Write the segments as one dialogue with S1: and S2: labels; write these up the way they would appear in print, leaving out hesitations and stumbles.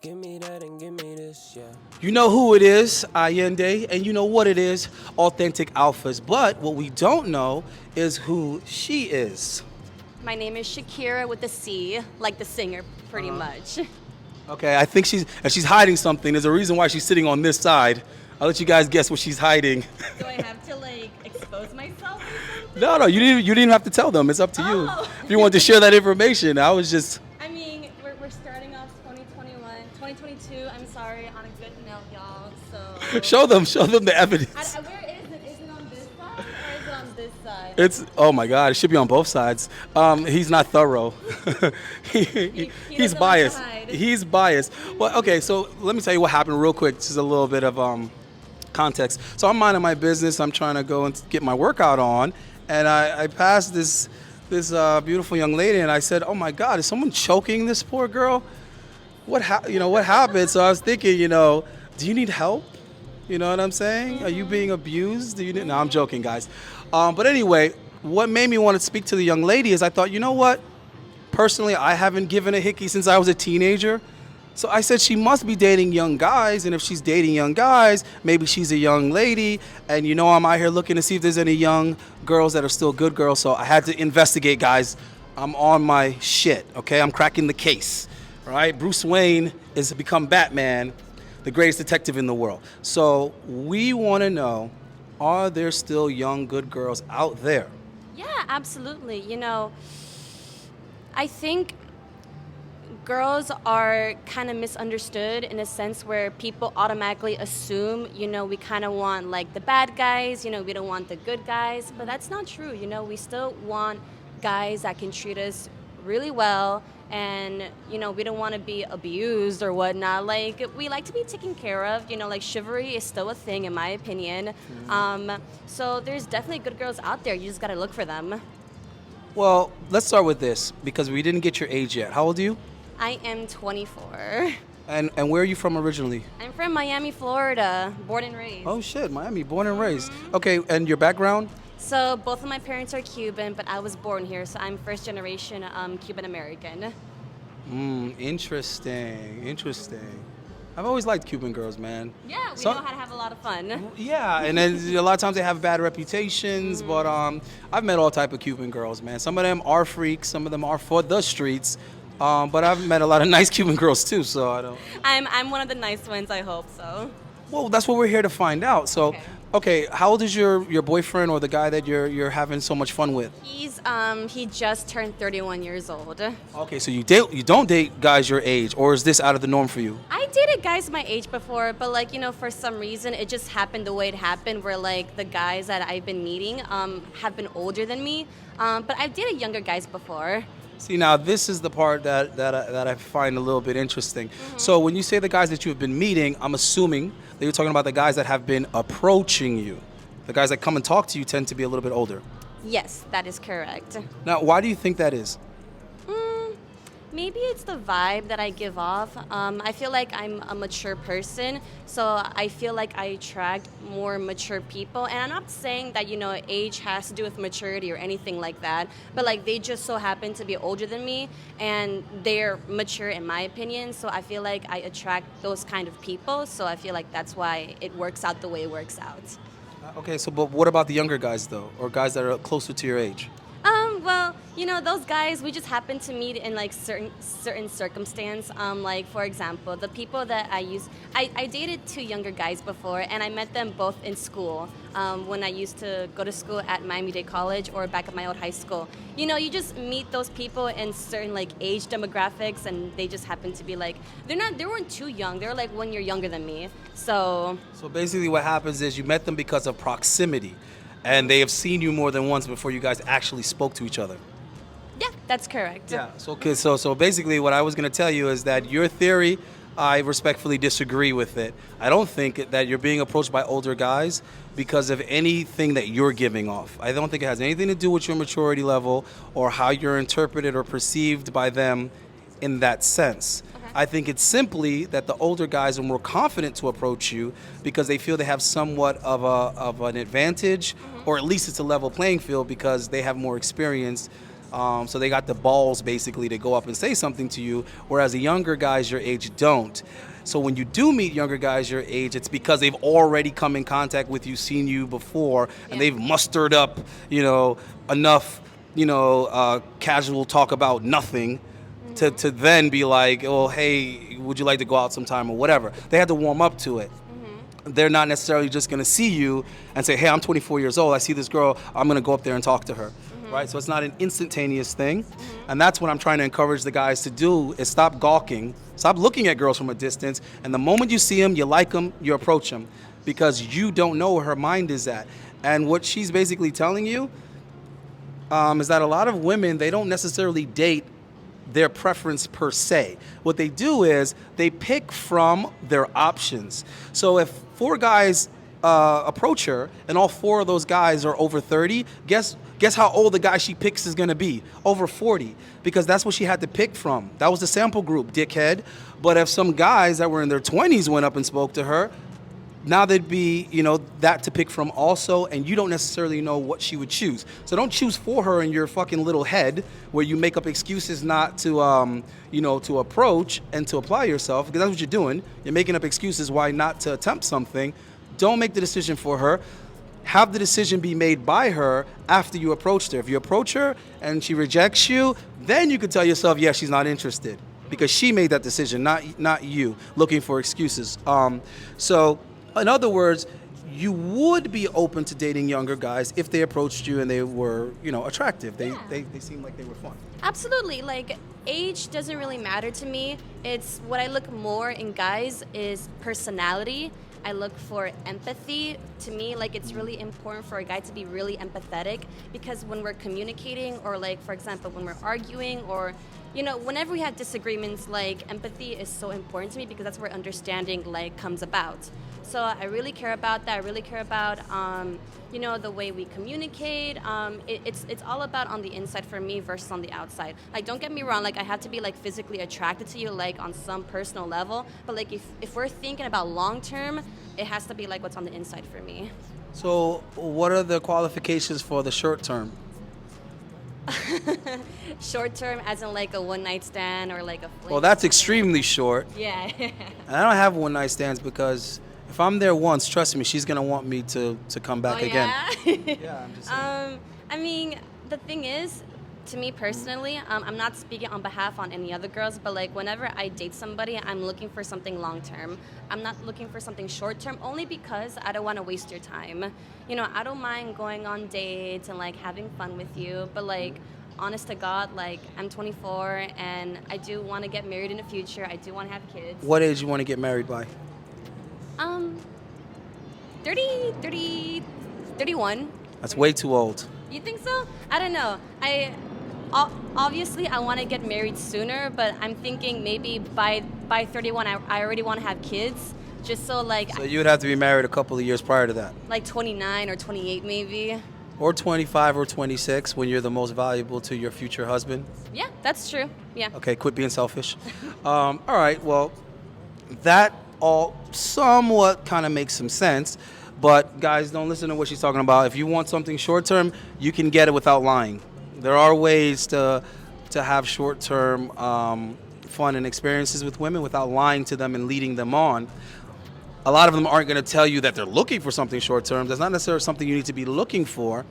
S1: Give me that and give me this, yeah.
S2: You know who it is, Allende, and you know what it is, Authentic Alphas. But what we don't know is who she is.
S3: My name is Shakira with a C, like the singer, pretty much.
S2: Okay, I think she's hiding something. There's a reason why she's sitting on this side. I'll let you guys guess what she's hiding.
S3: Do I have to expose myself?
S2: No, you didn't even have to tell them. It's up to you.
S3: Oh.
S2: If you want to share that information, I was just
S3: I mean, we're starting off 2021, 2022. I'm sorry, on a good note, y'all. So.
S2: show them the evidence.
S3: Where is it? Is it on this side or is it on this side?
S2: It's oh my God! It should be on both sides. He's not thorough. He's
S3: doesn't
S2: biased.
S3: like to hide.
S2: He's biased. Well, okay. So let me tell you what happened real quick. Just a little bit of context. So I'm minding my business. I'm trying to go and get my workout on, and I passed this beautiful young lady, and I said, "Oh my God, is someone choking this poor girl? What happened?" So I was thinking, do you need help? You know what I'm saying? Are you being abused? No, I'm joking, guys. But anyway, what made me want to speak to the young lady is I thought, you know what? Personally, I haven't given a hickey since I was a teenager. So I said she must be dating young guys, and if she's dating young guys, maybe she's a young lady. And I'm out here looking to see if there's any young girls that are still good girls. So I had to investigate, guys. I'm on my shit, okay? I'm cracking the case, all right? Bruce Wayne has become Batman, the greatest detective in the world. So we want to know, are there still young good girls out there?
S3: Yeah, absolutely. I think girls are kind of misunderstood in a sense where people automatically assume, we kind of want the bad guys, we don't want the good guys, but that's not true. We still want guys that can treat us really well, and we don't want to be abused or whatnot. We like to be taken care of. Chivalry is still a thing in my opinion. So there's definitely good girls out there. You just got to look for them.
S2: Well, let's start with this because we didn't get your age yet. How old are you?
S3: I am 24.
S2: And where are you from originally?
S3: I'm from Miami, Florida, born and raised.
S2: Oh shit, Miami, born and raised. Okay, and your background?
S3: So both of my parents are Cuban, but I was born here, so I'm first generation Cuban American.
S2: Interesting. I've always liked Cuban girls, man.
S3: Yeah, we know how to have a lot of fun.
S2: Yeah, and then a lot of times they have bad reputations, but I've met all type of Cuban girls, man. Some of them are freaks, some of them are for the streets, but I've met a lot of nice Cuban girls too, so I don't.
S3: I'm one of the nice ones, I hope so.
S2: Well, that's what we're here to find out. So, okay, how old is your boyfriend or the guy that you're having so much fun with?
S3: He just turned 31 years old.
S2: Okay, so you don't date guys your age, or is this out of the norm for you?
S3: I dated guys my age before, but for some reason it just happened the way it happened, where the guys that I've been meeting have been older than me. But I've dated younger guys before.
S2: See, now this is the part that I find a little bit interesting. So when you say the guys that you have been meeting, I'm assuming that you're talking about the guys that have been approaching you. The guys that come and talk to you tend to be a little bit older.
S3: Yes, that is correct.
S2: Now, why do you think that is?
S3: Maybe it's the vibe that I give off. I feel like I'm a mature person, so I feel like I attract more mature people. And I'm not saying that, age has to do with maturity or anything like that, but they just so happen to be older than me, and they're mature in my opinion, so I feel like I attract those kind of people, so I feel like that's why it works out the way it works out.
S2: Okay, so but what about the younger guys, though, or guys that are closer to your age?
S3: Well, those guys, we just happen to meet in certain circumstance. For example, the people that I dated two younger guys before, and I met them both in school. When I used to go to school at Miami-Dade College or back at my old high school. You just meet those people in certain age demographics, and they just happen to be they weren't too young. They were 1 year younger than me. So
S2: basically what happens is you met them because of proximity. And they have seen you more than once before you guys actually spoke to each other.
S3: yeah, that's correct.
S2: Yeah. So basically, what I was going to tell you is that your theory, I respectfully disagree with it. I don't think that you're being approached by older guys because of anything that you're giving off. I don't think it has anything to do with your maturity level or how you're interpreted or perceived by them in that sense. I think it's simply that the older guys are more confident to approach you because they feel they have somewhat of an advantage, or at least it's a level playing field because they have more experience So they got the balls basically to go up and say something to you, whereas the younger guys your age don't. So when you do meet younger guys your age, it's because they've already come in contact with you, seen you before, and
S3: Yeah.
S2: they've mustered up, enough, casual talk about nothing to then be like, oh, hey, would you like to go out sometime or whatever. They had to warm up to it. They're not necessarily just going to see you and say, hey, I'm 24 years old. I see this girl. I'm going to go up there and talk to her. Right? So it's not an instantaneous thing. And that's what I'm trying to encourage the guys to do is stop gawking. Stop looking at girls from a distance. And the moment you see them, you like them, you approach them because you don't know where her mind is at. And what she's basically telling you is that a lot of women, they don't necessarily date their preference per se. What they do is they pick from their options. So if 4 guys approach her and all 4 of those guys are over 30, guess how old the guy she picks is going to be? Over 40, because that's what she had to pick from. That was the sample group, dickhead. But if some guys that were in their 20s went up and spoke to her, now there'd be, that to pick from also, and you don't necessarily know what she would choose. So don't choose for her in your fucking little head where you make up excuses not to, to approach and to apply yourself, because that's what you're doing. You're making up excuses why not to attempt something. Don't make the decision for her. Have the decision be made by her after you approached her. If you approach her and she rejects you, then you can tell yourself, yeah, she's not interested, because she made that decision, not you, looking for excuses. So in other words, you would be open to dating younger guys if they approached you and they were, attractive. They seemed like they were fun.
S3: Absolutely. Like, age doesn't really matter to me. It's what I look more in guys is personality. I look for empathy. To me, like, it's really important for a guy to be really empathetic, because when we're communicating, or like, for example, when we're arguing, or whenever we have disagreements, like, empathy is so important to me, because that's where understanding like comes about. So I really care about that. I really care about, the way we communicate. It's all about on the inside for me versus on the outside. Like, don't get me wrong. Like, I have to be like physically attracted to you, like on some personal level. But like, if we're thinking about long term, it has to be like what's on the inside for me.
S2: So what are the qualifications for the short term?
S3: Short term, as in like a one night stand or like a fling.
S2: Well, that's extremely short.
S3: Yeah.
S2: And I don't have one night stands because if I'm there once, trust me, she's gonna want me to come back again. Yeah, I'm just saying.
S3: I mean, the thing is, to me personally, I'm not speaking on behalf on any other girls, but like whenever I date somebody, I'm looking for something long term. I'm not looking for something short term, only because I don't want to waste your time. I don't mind going on dates and like having fun with you, but like, honest to God, like, I'm 24 and I do want to get married in the future. I do want to have kids.
S2: What age you want to get married by?
S3: 30, 31.
S2: That's way too old.
S3: You think so? I don't know. Obviously I want to get married sooner, but I'm thinking maybe by 31 I already want to have kids, just so like.
S2: So you would have to be married a couple of years prior to that.
S3: Like 29 or 28 maybe.
S2: Or 25 or 26 when you're the most valuable to your future husband.
S3: Yeah, that's true. Yeah.
S2: Okay, quit being selfish. All right, well, that all somewhat kind of makes some sense. But guys, don't listen to what she's talking about. If you want something short term, you can get it without lying. There are ways to have short term fun and experiences with women without lying to them and leading them on. A lot of them aren't going to tell you that they're looking for something short term. That's not necessarily something you need to be looking for.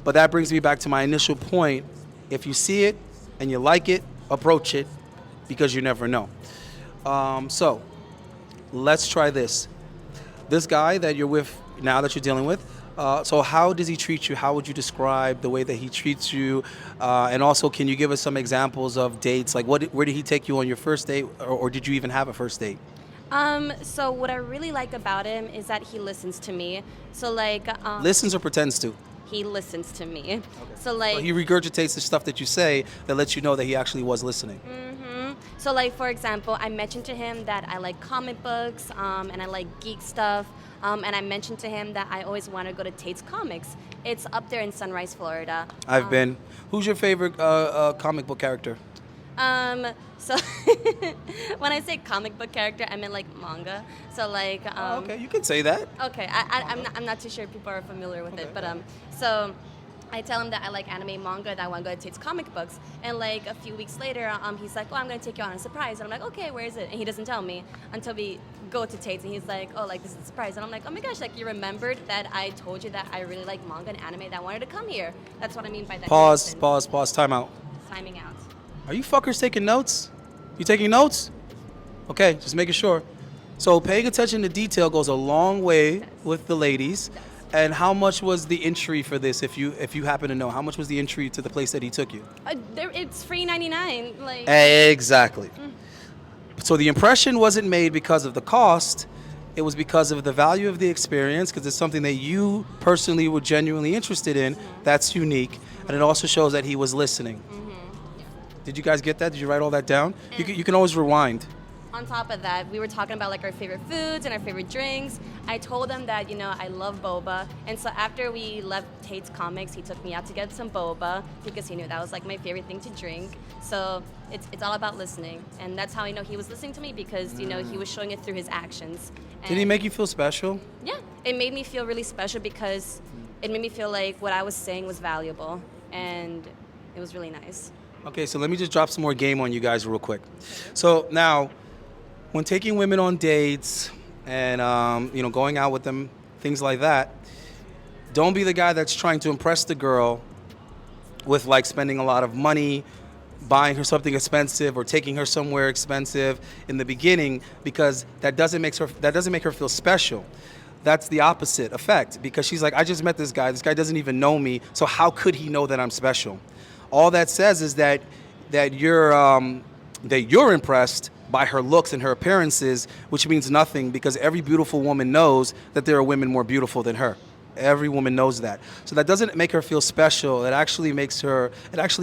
S2: But that brings me back to my initial point. If you see it and you like it, approach it, because you never know. So let's try this. This guy that you're with now, that you're dealing with, so how does he treat you? How would you describe the way that he treats you? And also, can you give us some examples of dates? Like, where did he take you on your first date, or did you even have a first date?
S3: So what I really like about him is that he listens to me. So like,
S2: Listens or pretends to?
S3: he listens to me.
S2: Okay.
S3: So like,
S2: So he regurgitates the stuff that you say that lets you know that he actually was listening.
S3: So like, for example, I mentioned to him that I like comic books, and I like geek stuff. And I mentioned to him that I always want to go to Tate's Comics. It's up there in Sunrise, Florida.
S2: I've been. Who's your favorite comic book character?
S3: So when I say comic book character, I mean like manga. So like,
S2: Okay, you can say that.
S3: okay, I'm not too sure if people are familiar with it, but so I tell him that I like anime, manga, that I want to go to Tate's comic books. And like a few weeks later, he's like, "Oh, I'm going to take you on a surprise." And I'm like, "Okay, where is it?" And he doesn't tell me until we go to Tate's, and he's like, "Oh, like this is a surprise." And I'm like, "Oh my gosh, like you remembered that I told you that I really like manga and anime, that I wanted to come here." That's what I mean by that.
S2: Pause,
S3: innocence.
S2: pause, pause, time out.
S3: Timing out.
S2: Are you fuckers taking notes? You taking notes? Okay, just making sure. So paying attention to detail goes a long way with the ladies. And how much was the entry for this, if you happen to know? How much was the entry to the place that he took you?
S3: It's free 99. Like
S2: Exactly. So the impression wasn't made because of the cost. It was because of the value of the experience, because it's something that you personally were genuinely interested in. That's unique. And it also shows that he was listening. Did you guys get that? Did you write all that down? You can always rewind.
S3: On top of that, we were talking about like our favorite foods and our favorite drinks. I told him that, I love boba. And so after we left Tate's Comics, he took me out to get some boba because he knew that was like my favorite thing to drink. So it's all about listening. And that's how I know he was listening to me, because, he was showing it through his actions. And
S2: Did he make you feel special?
S3: yeah, it made me feel really special because it made me feel like what I was saying was valuable. And it was really nice.
S2: Okay, so let me just drop some more game on you guys real quick. So now, when taking women on dates and going out with them, things like that, don't be the guy that's trying to impress the girl with like spending a lot of money, buying her something expensive or taking her somewhere expensive in the beginning, because that doesn't make her feel special. That's the opposite effect, because she's like, I just met this guy. This guy doesn't even know me, so how could he know that I'm special? All that says is that you're impressed by her looks and her appearances, which means nothing, because every beautiful woman knows that there are women more beautiful than her. Every woman knows that. So that doesn't make her feel special. It actually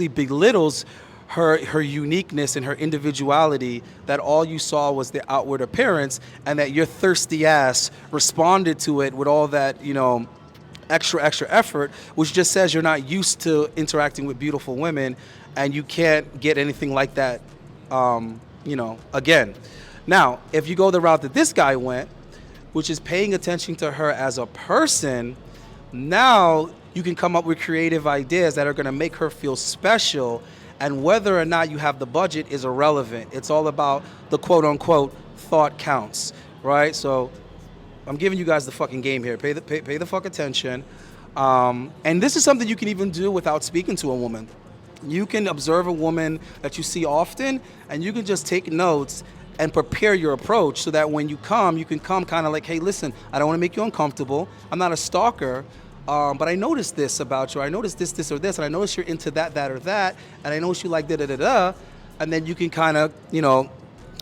S2: belittles her uniqueness and her individuality, that all you saw was the outward appearance, and that your thirsty ass responded to it with all that, extra effort, which just says you're not used to interacting with beautiful women, and you can't get anything like that again. Now, if you go the route that this guy went, which is paying attention to her as a person, now you can come up with creative ideas that are going to make her feel special, and whether or not you have the budget is irrelevant. It's all about the quote-unquote thought counts, right? So I'm giving you guys the fucking game here. Pay the fuck attention. And this is something you can even do without speaking to a woman. You can observe a woman that you see often, and you can just take notes and prepare your approach, so that when you can come kind of like, hey, listen, I don't want to make you uncomfortable. I'm not a stalker, but I noticed this about you. I noticed this, or this, and I noticed you're into that, or that, and I noticed you like da-da-da-da. And then you can kind of,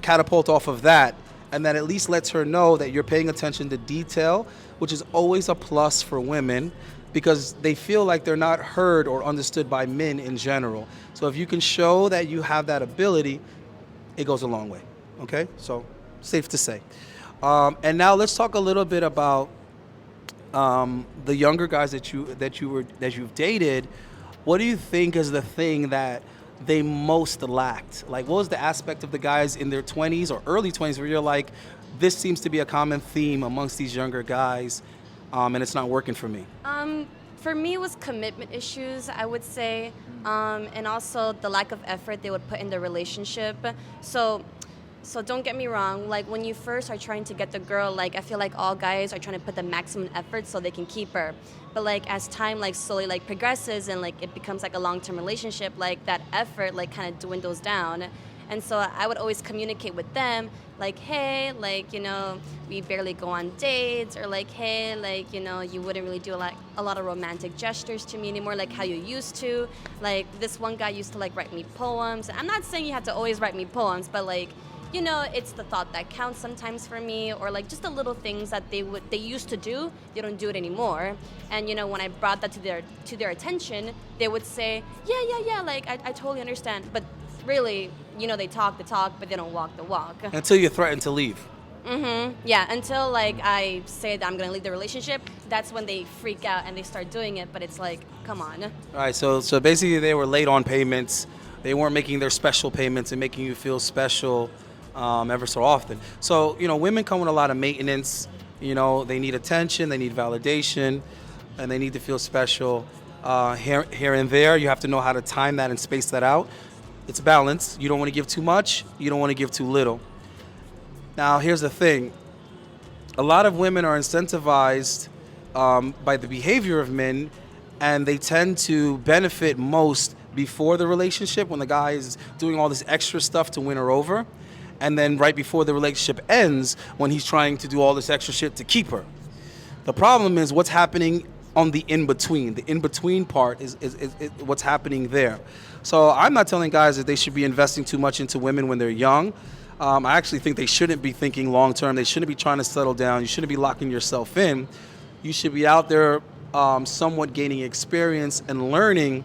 S2: catapult off of that. And that at least lets her know that you're paying attention to detail, which is always a plus for women, because they feel like they're not heard or understood by men in general. So if you can show that you have that ability, it goes a long way. Okay, so safe to say. And now let's talk a little bit about the younger guys that you've dated. What do you think is the thing that they most lacked? Like, what was the aspect of the guys in their 20s or early 20s where you're like, this seems to be a common theme amongst these younger guys, and it's not working for me?
S3: For me, it was commitment issues, I would say, and also the lack of effort they would put in the relationship. So don't get me wrong, like when you first are trying to get the girl, like I feel like all guys are trying to put the maximum effort so they can keep her. But like as time like slowly like progresses and like it becomes like a long-term relationship, like that effort like kind of dwindles down. And so I would always communicate with them like, hey, like, we barely go on dates, or like, hey, like, you wouldn't really do a lot of romantic gestures to me anymore, like how you used to. Like this one guy used to like write me poems. I'm not saying you have to always write me poems, but like, it's the thought that counts sometimes for me, or like just the little things that they used to do, they don't do it anymore. And when I brought that to their attention, they would say, yeah, like I totally understand. But really, they talk the talk, but they don't walk the walk.
S2: Until you threaten to leave.
S3: Yeah, until like I say that I'm gonna leave the relationship, that's when they freak out and they start doing it. But it's like, come on.
S2: All right, so basically they were late on payments. They weren't making their special payments and making you feel special ever so often. So, women come with a lot of maintenance. They need attention, they need validation, and they need to feel special. here and there. You have to know how to time that and space that out. It's balance. You don't want to give too much. You don't want to give too little. Now, here's the thing. A lot of women are incentivized by the behavior of men, and they tend to benefit most before the relationship when the guy is doing all this extra stuff to win her over, and then right before the relationship ends when he's trying to do all this extra shit to keep her. The problem is what's happening on the in-between. The in-between part is what's happening there. So I'm not telling guys that they should be investing too much into women when they're young. I actually think they shouldn't be thinking long-term. They shouldn't be trying to settle down. You shouldn't be locking yourself in. You should be out there somewhat gaining experience and learning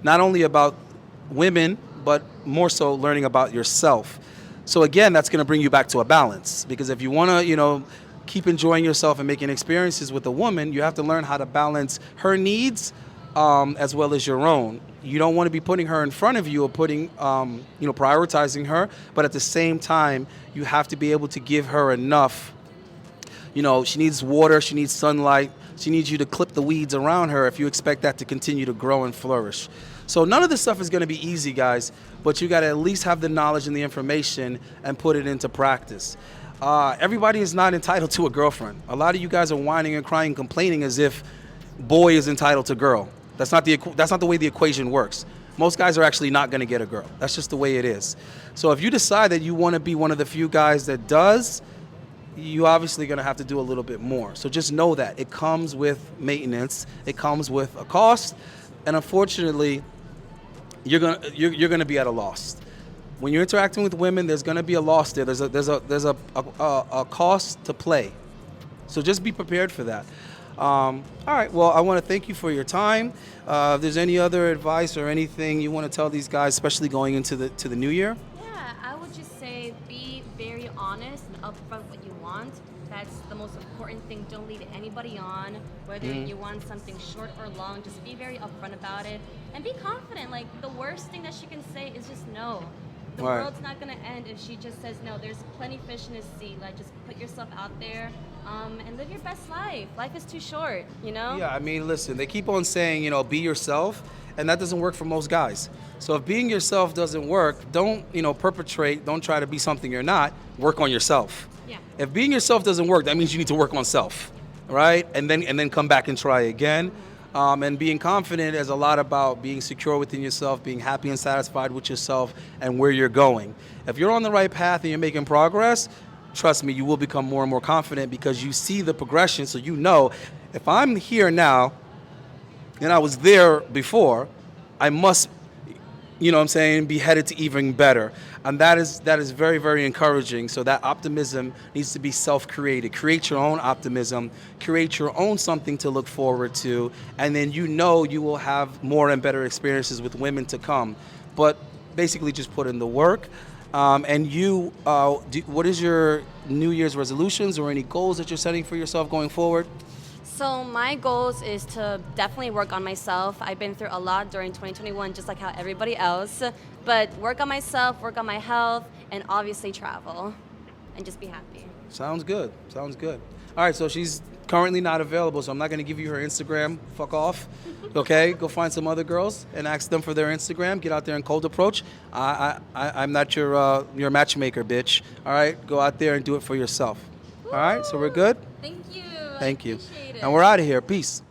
S2: not only about women, but more so learning about yourself. So again, that's going to bring you back to a balance, because if you want to, keep enjoying yourself and making experiences with a woman, you have to learn how to balance her needs as well as your own. You don't want to be putting her in front of you or prioritizing her, but at the same time, you have to be able to give her enough. She needs water, she needs sunlight, she needs you to clip the weeds around her if you expect that to continue to grow and flourish. So none of this stuff is going to be easy, guys, but you got to at least have the knowledge and the information and put it into practice. Everybody is not entitled to a girlfriend. A lot of you guys are whining and crying, complaining as if boy is entitled to girl. That's not the way the equation works. Most guys are actually not going to get a girl. That's just the way it is. So if you decide that you want to be one of the few guys that does, you obviously going to have to do a little bit more. So just know that it comes with maintenance. It comes with a cost, and unfortunately, you're gonna be at a loss. When you're interacting with women, there's going to be a loss there. There's a cost to play. So just be prepared for that. All right. Well, I want to thank you for your time. If there's any other advice or anything you want to tell these guys, especially going into the new year?
S3: Yeah, I would just say be very honest and upfront what you want. That's the most important thing. Don't lead anybody on. Whether you want something short or long, just be very upfront about it. And be confident. Like, the worst thing that she can say is just no. The
S2: Right.
S3: world's not going to end if she just says no. There's plenty fish in the sea. Like, just put yourself out there and live your best life. Life is too short,
S2: Yeah, I mean, listen, they keep on saying, be yourself, and that doesn't work for most guys. So if being yourself doesn't work, don't, perpetrate, don't try to be something you're not. Work on yourself.
S3: Yeah.
S2: If being yourself doesn't work, that means you need to work on self, right? And then come back and try again. And being confident is a lot about being secure within yourself, being happy and satisfied with yourself and where you're going. If you're on the right path and you're making progress, trust me, you will become more and more confident because you see the progression. So if I'm here now and I was there before, I must, be headed to even better. And that is very, very encouraging. So that optimism needs to be self-created. Create your own optimism, create your own something to look forward to, and then you will have more and better experiences with women to come. But basically just put in the work. What is your New Year's resolutions or any goals that you're setting for yourself going forward?
S3: So my goals is to definitely work on myself. I've been through a lot during 2021, just like how everybody else. But work on myself, work on my health, and obviously travel, and just be happy.
S2: Sounds good. All right, so she's currently not available, so I'm not going to give you her Instagram. Fuck off. Okay, go find some other girls and ask them for their Instagram. Get out there and cold approach. I'm not your matchmaker, bitch. All right, go out there and do it for yourself. All right, so we're good?
S3: Thank you.
S2: Thank
S3: I
S2: you.
S3: appreciate it.
S2: And we're out of here. Peace.